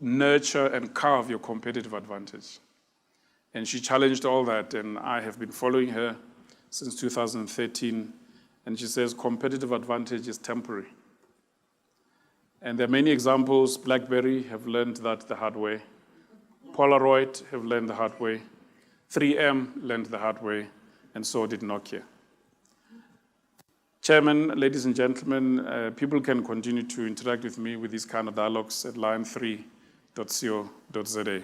nurture and carve your competitive advantage. And she challenged all that, and I have been following her since 2013, and she says competitive advantage is temporary. And there are many examples. BlackBerry have learned that the hard way. Polaroid have learned the hard way. 3M learned the hard way, and so did Nokia. Chairman, ladies and gentlemen, people can continue to interact with me with these kind of dialogues at line3.co.za.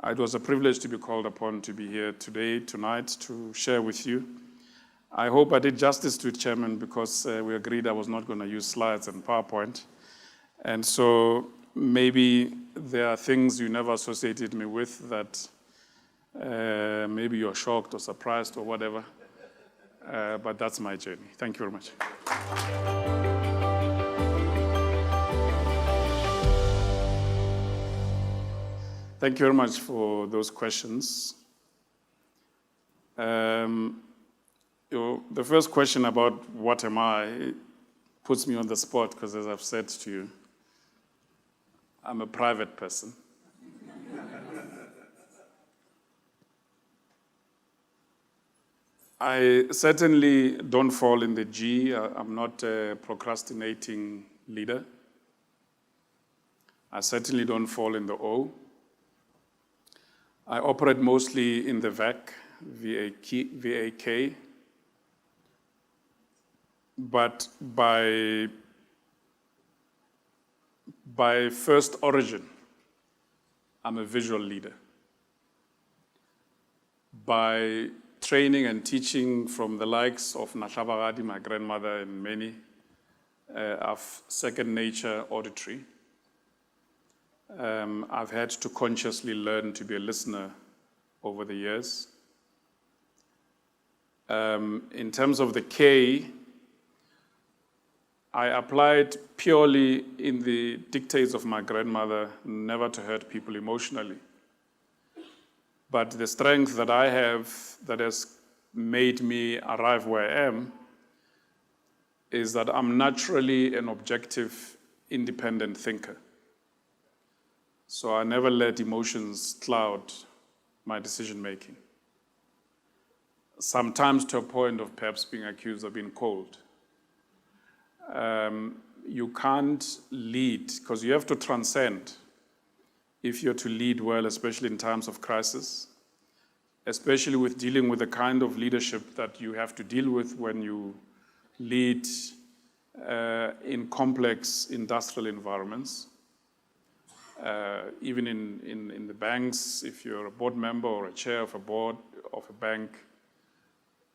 It was a privilege to be called upon to be here today, tonight, to share with you. I hope I did justice to it, Chairman, because we agreed I was not going to use slides and PowerPoint. And so maybe there are things you never associated me with that maybe you're shocked or surprised or whatever. But that's my journey. Thank you very much. Thank you very much for those questions. The first question about what am I puts me on the spot because, as I've said to you, I'm a private person. I certainly don't fall in the G. I'm not a procrastinating leader. I certainly don't fall in the O. I operate mostly in the VAC, VAK, but by first origin, I'm a visual leader. By training and teaching from the likes of Nahlabagadi, my grandmother, and many, of second nature auditory. I've had to consciously learn to be a listener over the years. In terms of the K, I applied purely in the dictates of my grandmother, never to hurt people emotionally. But the strength that I have that has made me arrive where I am is that I'm naturally an objective, independent thinker. So I never let emotions cloud my decision-making. Sometimes to a point of perhaps being accused of being cold. You can't lead, because you have to transcend if you're to lead well, especially in times of crisis, especially with dealing with the kind of leadership that you have to deal with when you lead in complex industrial environments. Even in the banks, if you're a board member or a chair of a board of a bank,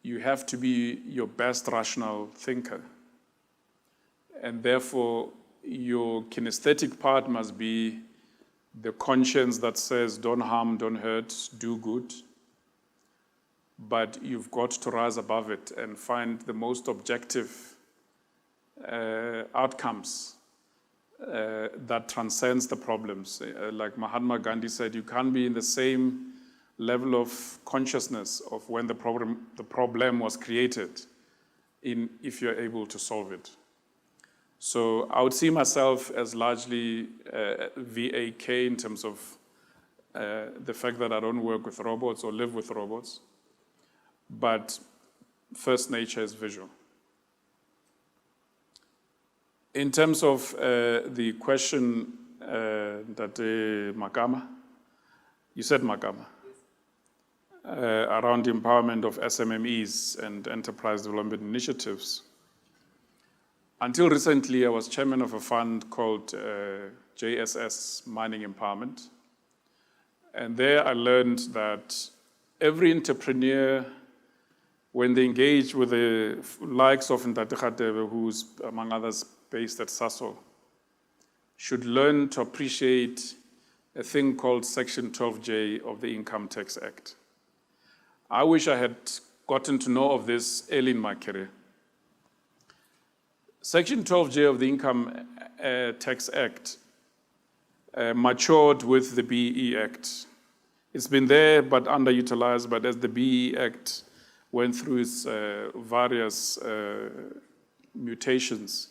you have to be your best rational thinker. And therefore, your kinesthetic part must be the conscience that says, don't harm, don't hurt, do good. But you've got to rise above it and find the most objective outcomes that transcends the problems. Like Mahatma Gandhi said, you can't be in the same level of consciousness of when the problem was created if you're able to solve it. So I would see myself as largely VAK in terms of the fact that I don't work with robots or live with robots, but first nature is visual. In terms of the question that Makama, you said Makama, around the empowerment of SMMEs and enterprise development initiatives. Until recently, I was chairman of a fund called JSS Mining Empowerment. And there I learned that every entrepreneur, when they engage with the likes of Ntate Khatebe, who's, among others, based at SASO, should learn to appreciate a thing called Section 12J of the Income Tax Act. I wish I had gotten to know of this early in my career. Section 12J of the Income Tax Act matured with the BEE Act. It's been there but underutilized, but as the BEE Act went through its various mutations,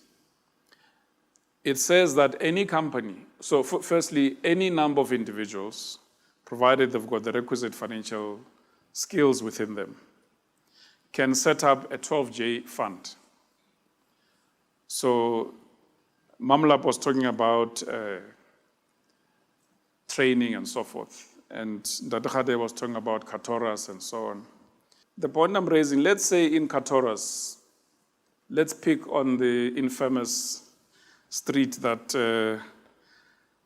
it says that any company, so firstly, any number of individuals, provided they've got the requisite financial skills within them, can set up a 12J fund. So Mamlap was talking about training and so forth, and Ntate was talking about Katoras and so on. The point I'm raising, let's say in Katoras, let's pick on the infamous street that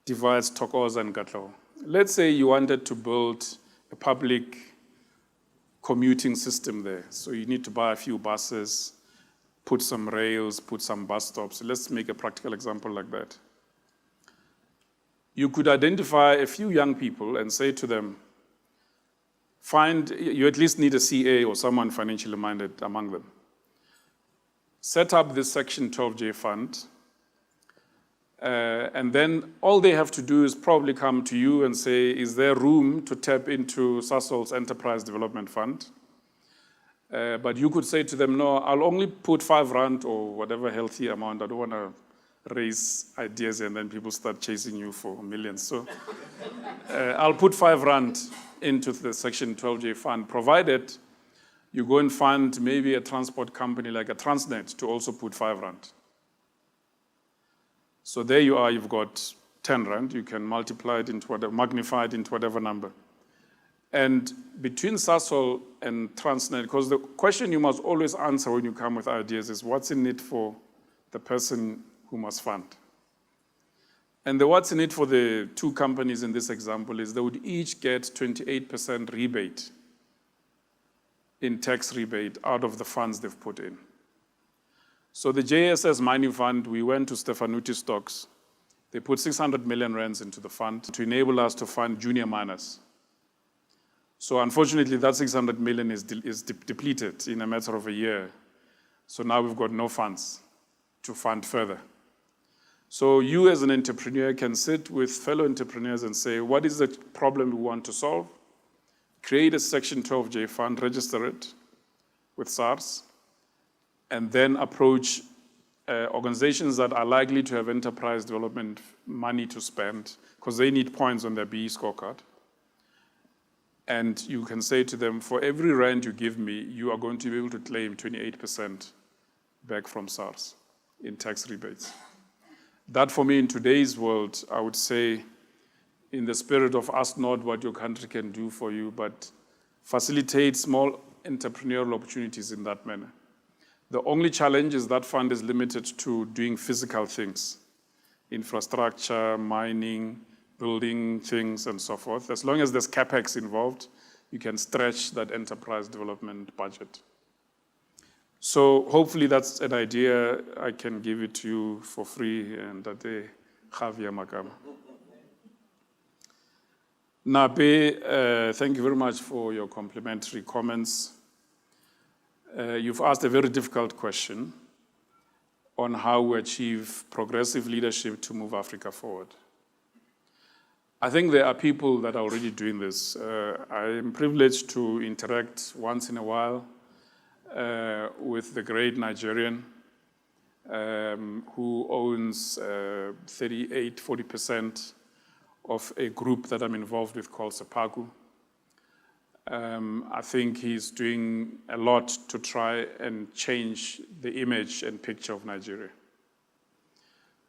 divides Thokoza and Katlehong. Let's say you wanted to build a public commuting system there. So you need to buy a few buses, put some rails, put some bus stops. Let's make a practical example like that. you could identify a few young people and say to them, you at least need a CA or someone financially minded among them. Set up this Section 12J fund, and then all they have to do is probably come to you and say, is there room to tap into Sasol's Enterprise Development Fund? But you could say to them, no, I'll only put 5 rand or whatever healthy amount. I don't want to raise ideas and then people start chasing you for millions. So I'll put 5 rand into the Section 12J fund, provided you go and find maybe a transport company like a Transnet to also put 5 rand. So there you are, you've got 10 rand. You can multiply it into whatever, magnify it into whatever number. And between Sasol and Transnet, because the question you must always answer when you come with ideas is what's in it for the person who must fund? And the what's in it for the 2 companies in this example is they would each get 28% rebate in tax rebate out of the funds they've put in. So the JSS mining fund, we went to Stefanuti Stocks. They put 600 million rands into the fund to enable us to fund junior miners. So unfortunately, that 600 million is depleted in a matter of a year. So now we've got no funds to fund further. So you as an entrepreneur can sit with fellow entrepreneurs and say, what is the problem we want to solve? Create a Section 12J fund, register it with SARS, and then approach organizations that are likely to have enterprise development money to spend because they need points on their BE scorecard. And you can say to them, for every rand you give me, you are going to be able to claim 28% back from SARS in tax rebates. That for me in today's world, I would say, in the spirit of ask not what your country can do for you, but facilitate small entrepreneurial opportunities in that manner. The only challenge is that fund is limited to doing physical things, infrastructure, mining, building things, and so forth. As long as there's CapEx involved, you can stretch that enterprise development budget. So hopefully that's an idea. I can give it to you for free, and that they Javier Makama. Nape, thank you very much for your complimentary comments. You've asked a very difficult question on how we achieve progressive leadership to move Africa forward. I think there are people that are already doing this. I am privileged to interact once in a while with the great Nigerian who owns 40% of a group that I'm involved with called Sepaku. I think he's doing a lot to try and change the image and picture of Nigeria.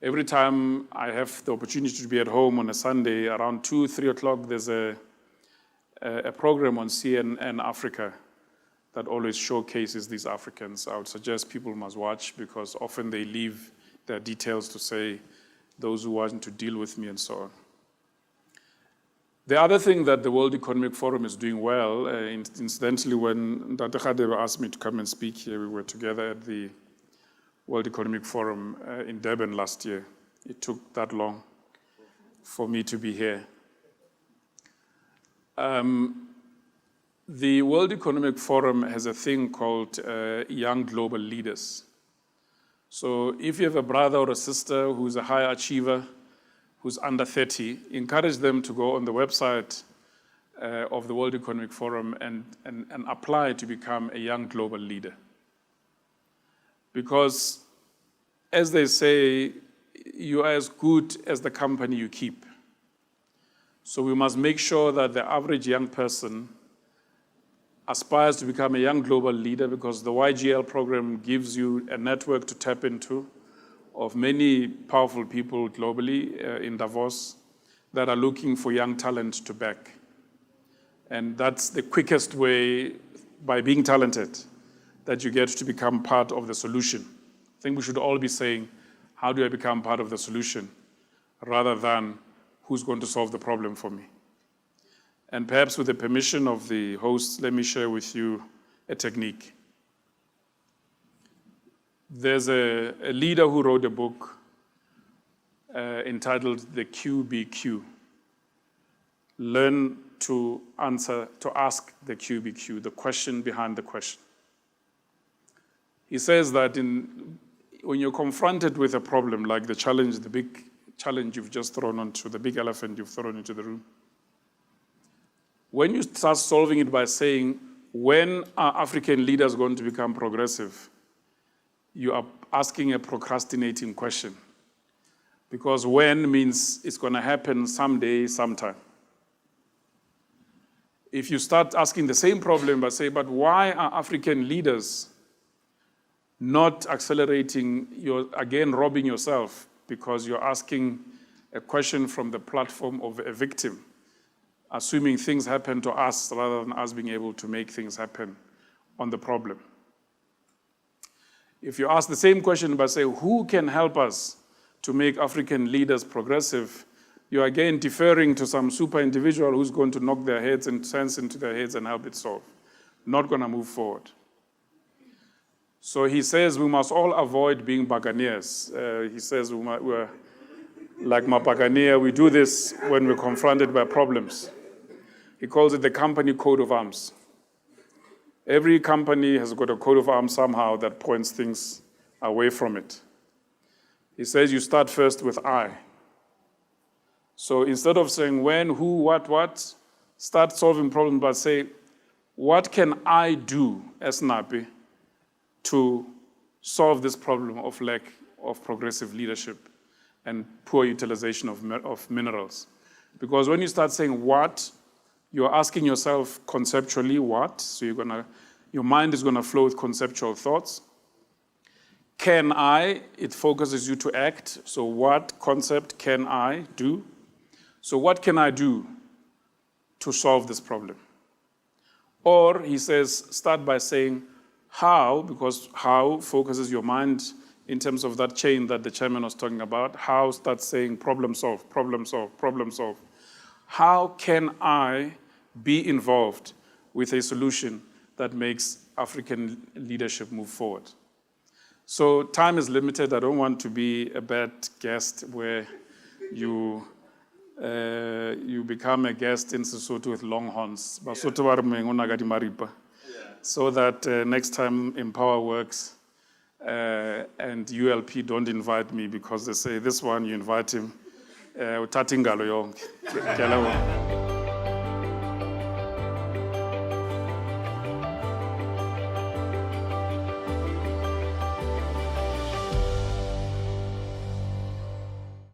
Every time I have the opportunity to be at home on a Sunday around 2, 3 o'clock, there's a program on CNN Africa that always showcases these Africans. I would suggest people must watch because often they leave their details to say those who want to deal with me and so on. The other thing that the World Economic Forum is doing well, incidentally, when Dr. Khadebe asked me to come and speak here, we were together at the World Economic Forum in Durban last year. It took that long for me to be here. The World Economic Forum has a thing called Young Global Leaders. So if you have a brother or a sister who's a high achiever, who's under 30, encourage them to go on the website of the World Economic Forum and apply to become a young global leader. Because, as they say, you are as good as the company you keep. So we must make sure that the average young person aspires to become a young global leader, because the YGL program gives you a network to tap into of many powerful people globally in Davos that are looking for young talent to back. And that's the quickest way, by being talented, that you get to become part of the solution. I think we should all be saying, how do I become part of the solution, rather than who's going to solve the problem for me? And perhaps with the permission of the host, let me share with you a technique. There's a leader who wrote a book entitled The QBQ. Learn to ask the QBQ, the question behind the question. He says that when you're confronted with a problem like the challenge, the big challenge you've just thrown onto, the big elephant you've thrown into the room, when you start solving it by saying, when are African leaders going to become progressive? You are asking a procrastinating question. Because when means it's going to happen someday, sometime. If you start asking the same problem but say, but why are African leaders not accelerating, you're again robbing yourself because you're asking a question from the platform of a victim, assuming things happen to us rather than us being able to make things happen on the problem. If you ask the same question but say, who can help us to make African leaders progressive, you're again deferring to some super individual who's going to knock their heads and sense into their heads and help it solve. Not going to move forward. So he says we must all avoid being buccaneers. He says we're like Mabuccaneer, we do this when we're confronted by problems. He calls it the company code of arms. Every company has got a code of arms somehow that points things away from it. He says you start first with I. So instead of saying when, who, what, start solving problems by say, what can I do as Napi to solve this problem of lack of progressive leadership and poor utilization of minerals? Because when you start saying what, you're asking yourself conceptually what, so your mind is gonna flow with conceptual thoughts. Can I, it focuses you to act, so what concept can I do? So what can I do to solve this problem? Or he says, start by saying how, because how focuses your mind in terms of that chain that the chairman was talking about. How starts saying problem solve, problem solve, problem solve. How can I be involved with a solution that makes African leadership move forward? So time is limited. I don't want to be a bad guest where you become a guest in Sesotho with long horns. So that next time Empower works and ULP don't invite me because they say, this one, you invite him.